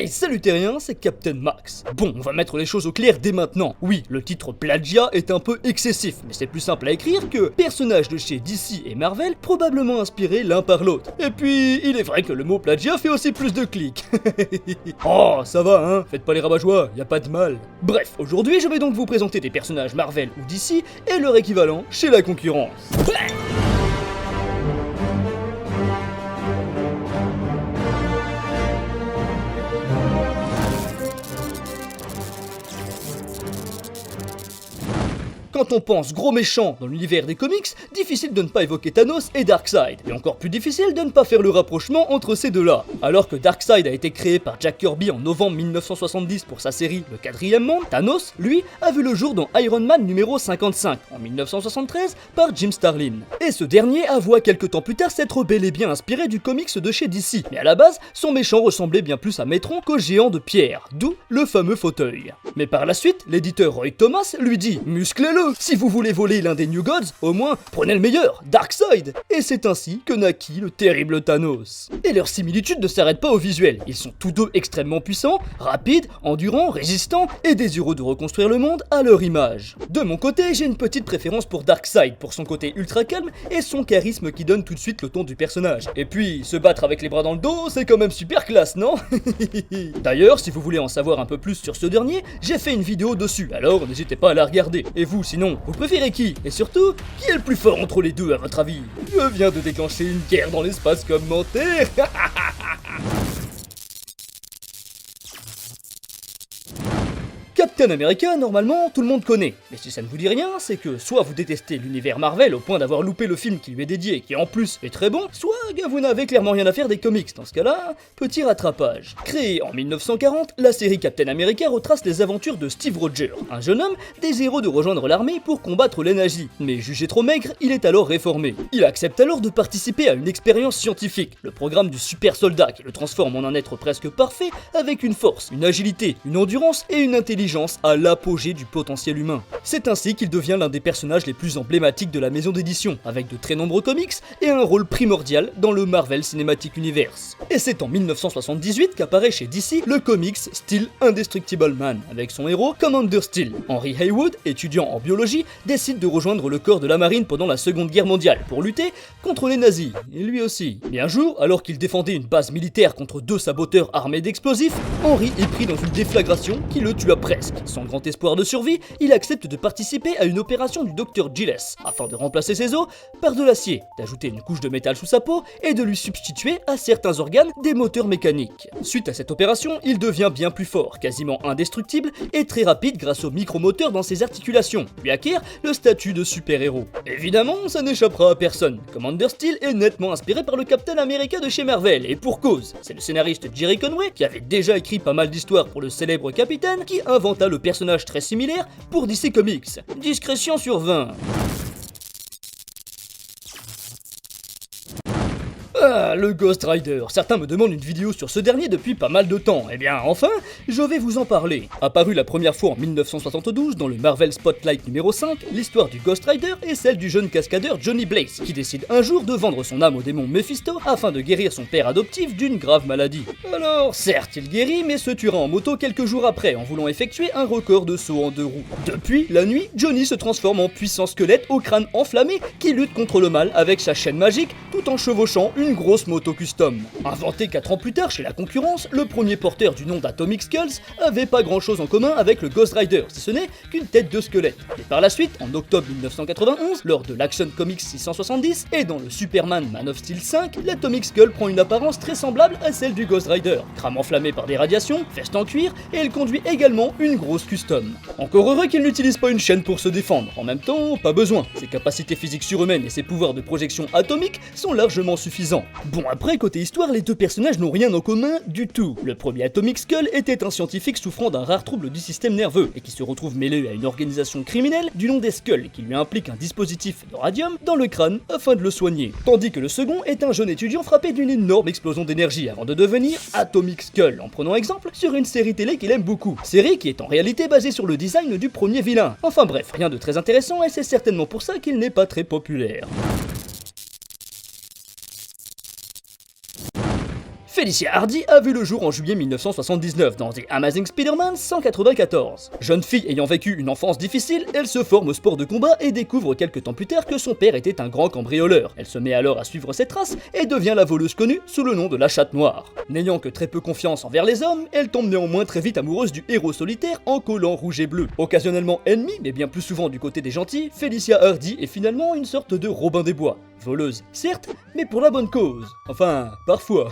Hey, salut terrien, c'est Captain Max. Bon, on va mettre les choses au clair dès maintenant. Oui, le titre plagiat est un peu excessif, mais c'est plus simple à écrire que personnages de chez DC et Marvel probablement inspirés l'un par l'autre. Et puis, il est vrai que le mot plagiat fait aussi plus de clics. Oh, ça va hein, faites pas les rabat-joie, y a pas de mal. Bref, aujourd'hui je vais donc vous présenter des personnages Marvel ou DC et leur équivalent chez la concurrence. Quand on pense gros méchant dans l'univers des comics, difficile de ne pas évoquer Thanos et Darkseid, et encore plus difficile de ne pas faire le rapprochement entre ces deux-là. Alors que Darkseid a été créé par Jack Kirby en novembre 1970 pour sa série Le Quatrième Monde, Thanos, lui, a vu le jour dans Iron Man numéro 55 en 1973 par Jim Starlin. Et ce dernier avoua quelques temps plus tard s'être bel et bien inspiré du comics de chez DC, mais à la base, son méchant ressemblait bien plus à Metron qu'au géant de pierre, d'où le fameux fauteuil. Mais par la suite, l'éditeur Roy Thomas lui dit « Musclez-le ! Si vous voulez voler l'un des New Gods, au moins prenez le meilleur, Darkseid !» Et c'est ainsi que naquit le terrible Thanos. Et leur similitude ne s'arrête pas au visuel, ils sont tous deux extrêmement puissants, rapides, endurants, résistants et désireux de reconstruire le monde à leur image. De mon côté, j'ai une petite préférence pour Darkseid, pour son côté ultra calme et son charisme qui donne tout de suite le ton du personnage. Et puis, se battre avec les bras dans le dos, c'est quand même super classe, non? D'ailleurs, si vous voulez en savoir un peu plus sur ce dernier, j'ai fait une vidéo dessus, alors n'hésitez pas à la regarder. Et vous, sinon, vous préférez qui? Et surtout, qui est le plus fort entre les deux à votre avis? Je viens de déclencher une guerre dans l'espace commentaire. Captain America, normalement, tout le monde connaît. Mais si ça ne vous dit rien, c'est que soit vous détestez l'univers Marvel au point d'avoir loupé le film qui lui est dédié et qui en plus est très bon, soit vous n'avez clairement rien à faire des comics. Dans ce cas-là, petit rattrapage. Créée en 1940, la série Captain America retrace les aventures de Steve Rogers, un jeune homme désireux de rejoindre l'armée pour combattre les nazis. Mais jugé trop maigre, il est alors réformé. Il accepte alors de participer à une expérience scientifique, le programme du super soldat qui le transforme en un être presque parfait avec une force, une agilité, une endurance et une intelligence à l'apogée du potentiel humain. C'est ainsi qu'il devient l'un des personnages les plus emblématiques de la maison d'édition, avec de très nombreux comics et un rôle primordial dans le Marvel Cinematic Universe. Et c'est en 1978 qu'apparaît chez DC le comics Steel Indestructible Man, avec son héros Commander Steel. Henry Haywood, étudiant en biologie, décide de rejoindre le corps de la marine pendant la Seconde Guerre mondiale pour lutter contre les nazis, et lui aussi. Mais un jour, alors qu'il défendait une base militaire contre deux saboteurs armés d'explosifs, Henry est pris dans une déflagration qui le tua presque. Sans grand espoir de survie, il accepte de participer à une opération du Dr Gilles, afin de remplacer ses os par de l'acier, d'ajouter une couche de métal sous sa peau et de lui substituer à certains organes des moteurs mécaniques. Suite à cette opération, il devient bien plus fort, quasiment indestructible et très rapide grâce aux micromoteurs dans ses articulations, puis acquiert le statut de super-héros. Évidemment, ça n'échappera à personne. Commander Steel est nettement inspiré par le Captain America de chez Marvel, et pour cause, c'est le scénariste Jerry Conway, qui avait déjà écrit pas mal d'histoires pour le célèbre Capitaine, qui inventa le personnage très similaire pour DC Comics. Discrétion sur 20. Ah, le Ghost Rider. Certains me demandent une vidéo sur ce dernier depuis pas mal de temps. Eh bien, enfin, je vais vous en parler. Apparu la première fois en 1972 dans le Marvel Spotlight numéro 5, l'histoire du Ghost Rider est celle du jeune cascadeur Johnny Blaze, qui décide un jour de vendre son âme au démon Mephisto afin de guérir son père adoptif d'une grave maladie. Alors, certes, il guérit, mais se tuera en moto quelques jours après en voulant effectuer un record de saut en 2 roues. Depuis, la nuit, Johnny se transforme en puissant squelette au crâne enflammé qui lutte contre le mal avec sa chaîne magique tout en chevauchant une grosse moto custom. Inventé 4 ans plus tard chez la concurrence, le premier porteur du nom d'Atomic Skulls avait pas grand chose en commun avec le Ghost Rider, si ce n'est qu'une tête de squelette. Et par la suite, en octobre 1991, lors de l'Action Comics 670 et dans le Superman Man of Steel 5, l'Atomic Skull prend une apparence très semblable à celle du Ghost Rider. Crâne enflammé par des radiations, veste en cuir, et elle conduit également une grosse custom. Encore heureux qu'il n'utilise pas une chaîne pour se défendre, en même temps, pas besoin. Ses capacités physiques surhumaines et ses pouvoirs de projection atomique sont largement suffisants. Bon, après, côté histoire, les deux personnages n'ont rien en commun du tout. Le premier Atomic Skull était un scientifique souffrant d'un rare trouble du système nerveux et qui se retrouve mêlé à une organisation criminelle du nom des Skulls qui lui implique un dispositif de radium dans le crâne afin de le soigner. Tandis que le second est un jeune étudiant frappé d'une énorme explosion d'énergie avant de devenir Atomic Skull, en prenant exemple sur une série télé qu'il aime beaucoup. Série qui est en réalité basée sur le design du premier vilain. Enfin bref, rien de très intéressant et c'est certainement pour ça qu'il n'est pas très populaire. Felicia Hardy a vu le jour en juillet 1979 dans The Amazing Spider-Man 194. Jeune fille ayant vécu une enfance difficile, elle se forme au sport de combat et découvre quelques temps plus tard que son père était un grand cambrioleur. Elle se met alors à suivre ses traces et devient la voleuse connue sous le nom de la Chatte Noire. N'ayant que très peu confiance envers les hommes, elle tombe néanmoins très vite amoureuse du héros solitaire en collant rouge et bleu. Occasionnellement ennemie, mais bien plus souvent du côté des gentils, Felicia Hardy est finalement une sorte de Robin des Bois. Voleuse, certes, mais pour la bonne cause. Enfin, parfois.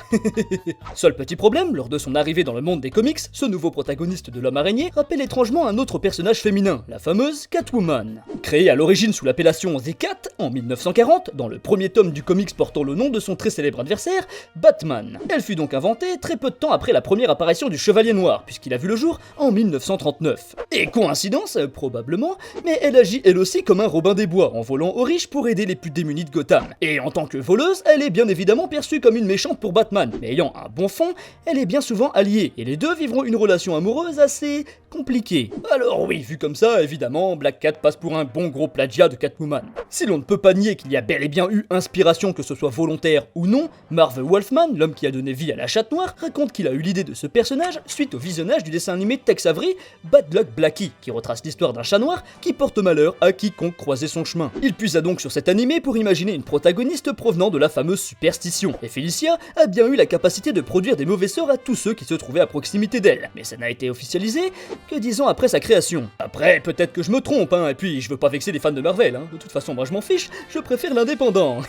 Seul petit problème, lors de son arrivée dans le monde des comics, ce nouveau protagoniste de l'homme araignée rappelle étrangement un autre personnage féminin, la fameuse Catwoman. Créée à l'origine sous l'appellation The Cat en 1940, dans le premier tome du comics portant le nom de son très célèbre adversaire, Batman. Elle fut donc inventée très peu de temps après la première apparition du Chevalier Noir, puisqu'il a vu le jour en 1939. Et coïncidence, probablement, mais elle agit elle aussi comme un Robin des Bois, en volant aux riches pour aider les plus démunis de Gotham. Et en tant que voleuse, elle est bien évidemment perçue comme une méchante pour Batman, mais ayant un bon fond, elle est bien souvent alliée, et les deux vivront une relation amoureuse assez compliquée. Alors oui, vu comme ça, évidemment, Black Cat passe pour un bon gros plagiat de Catwoman. Si l'on ne peut pas nier qu'il y a bel et bien eu inspiration, que ce soit volontaire ou non, Marv Wolfman, l'homme qui a donné vie à la Chatte Noire, raconte qu'il a eu l'idée de ce personnage suite au visionnage du dessin animé Tex Avery, Bad Luck Blackie, qui retrace l'histoire d'un chat noir qui porte malheur à quiconque croisait son chemin. Il puisa donc sur cet animé pour imaginer une protagoniste provenant de la fameuse superstition, et Felicia a bien eu la capacité de produire des mauvais sorts à tous ceux qui se trouvaient à proximité d'elle, mais ça n'a été officialisé que 10 ans après sa création. Après, peut-être que je me trompe, et puis je veux pas vexer les fans de Marvel, de toute façon moi je m'en fiche, je préfère l'indépendant.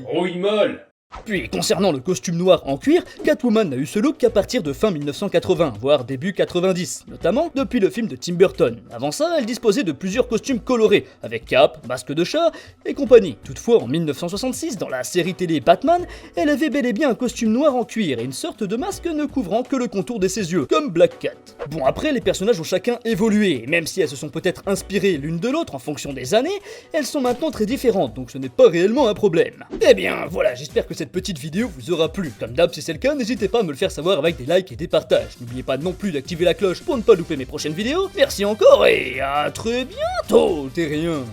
Rouille molle. Puis, concernant le costume noir en cuir, Catwoman n'a eu ce look qu'à partir de fin 1980, voire début 90, notamment depuis le film de Tim Burton. Avant ça, elle disposait de plusieurs costumes colorés, avec cape, masque de chat et compagnie. Toutefois, en 1966, dans la série télé Batman, elle avait bel et bien un costume noir en cuir et une sorte de masque ne couvrant que le contour de ses yeux, comme Black Cat. Bon, après, les personnages ont chacun évolué, et même si elles se sont peut-être inspirées l'une de l'autre en fonction des années, elles sont maintenant très différentes, donc ce n'est pas réellement un problème. Eh bien, voilà, j'espère que cette petite vidéo vous aura plu. Comme d'hab, si c'est le cas, n'hésitez pas à me le faire savoir avec des likes et des partages. N'oubliez pas non plus d'activer la cloche pour ne pas louper mes prochaines vidéos. Merci encore et à très bientôt, terriens.